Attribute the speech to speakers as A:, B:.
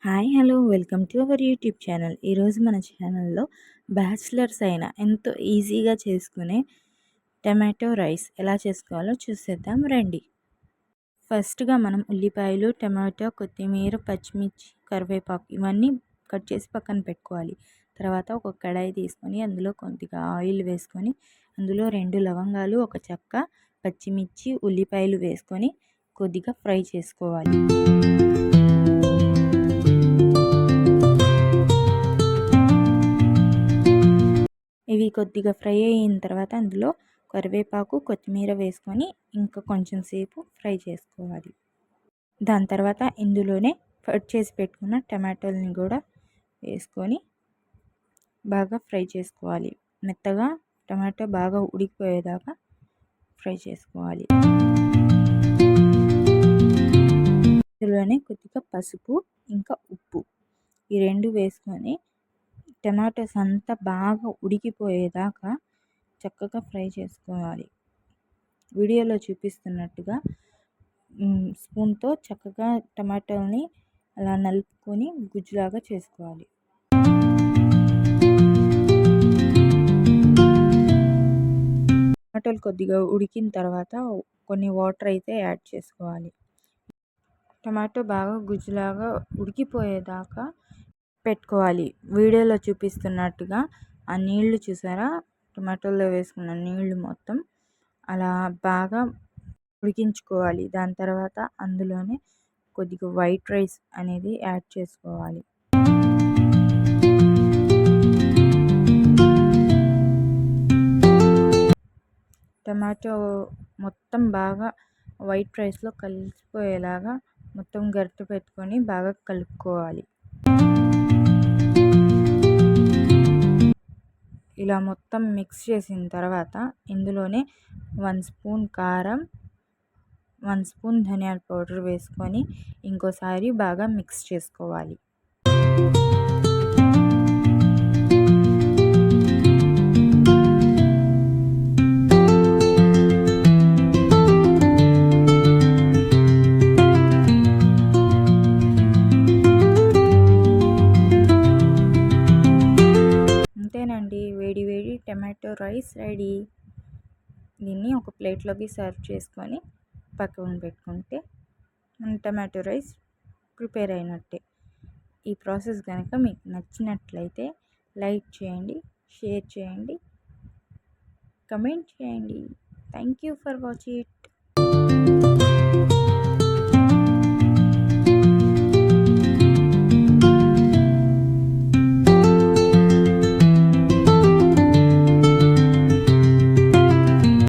A: Hi hello welcome to our YouTube channel. ఈరోజు మన ఛానల్లో బ్యాచిలర్స్ అయినా ఎంతో ఈజీగా చేసుకునే టమాటో రైస్ ఎలా చేసుకోవాలో చూసేద్దాం రండి. ఫస్ట్గా మనం ఉల్లిపాయలు, టమాటో, కొత్తిమీర, పచ్చిమిర్చి, కరివేపాకు ఇవన్నీ కట్ చేసి పక్కన పెట్టుకోవాలి. తర్వాత ఒక కడాయి తీసుకొని అందులో కొద్దిగా ఆయిల్ వేసుకొని అందులో 2 లవంగాలు, ఒక చెక్క, పచ్చిమిర్చి, ఉల్లిపాయలు వేసుకొని కొద్దిగా ఫ్రై చేసుకోవాలి. ఇవి కొద్దిగా ఫ్రై అయిన తర్వాత అందులో కరివేపాకు, కొత్తిమీర వేసుకొని ఇంకా కొంచెం సేపు ఫ్రై చేసుకోవాలి. దాని తర్వాత ఇందులోనే కట్ చేసి పెట్టుకున్న టమాటోల్ని కూడా వేసుకొని బాగా ఫ్రై చేసుకోవాలి. మెత్తగా టమాటో బాగా ఉడికిపోయేదాకా ఫ్రై చేసుకోవాలి. ఇందులోనే కొద్దిగా పసుపు ఇంకా ఉప్పు ఈ 2 వేసుకొని టమాటోస్ అంతా బాగా ఉడికిపోయేదాకా చక్కగా ఫ్రై చేసుకోవాలి. వీడియోలో చూపిస్తున్నట్టుగా స్పూన్తో చక్కగా టమాటోని అలా నలుపుకొని గుజ్జులాగా చేసుకోవాలి. టమాటోలు కొద్దిగా ఉడికిన తర్వాత కొన్ని వాటర్ అయితే యాడ్ చేసుకోవాలి. టమాటో బాగా గుజ్జులాగా ఉడికిపోయేదాకా పెట్టుకోవాలి. వీడియోలో చూపిస్తున్నట్టుగా ఆ నీళ్లు చూసారా, టమాటోలో వేసుకున్న నీళ్లు మొత్తం అలా బాగా ఉడికించుకోవాలి. దాని తర్వాత అందులోనే కొద్దిగా వైట్ రైస్ అనేది యాడ్ చేసుకోవాలి. టమాటో మొత్తం బాగా వైట్ రైస్లో కలిసిపోయేలాగా మొత్తం గరిటె పెట్టుకొని బాగా కలుపుకోవాలి. ఇలా మొత్తం మిక్స్ చేసిన తర్వాత ఇందులోనే 1 స్పూన్ కారం, 1 స్పూన్ ధనియాల పౌడర్ వేసుకొని ఇంకోసారి బాగా మిక్స్ చేసుకోవాలి. అంతేనండి, వేడి వేడి టమాటో రైస్ రెడీ. దీన్ని ఒక ప్లేట్లోకి సర్వ్ చేసుకొని పక్కన పెట్టుకుంటే మన టమాటో రైస్ ప్రిపేర్ అయినట్టే. ఈ ప్రాసెస్ కనుక మీకు నచ్చినట్లయితే లైక్ చేయండి, షేర్ చేయండి, కమెంట్ చేయండి. Thank you for watching it.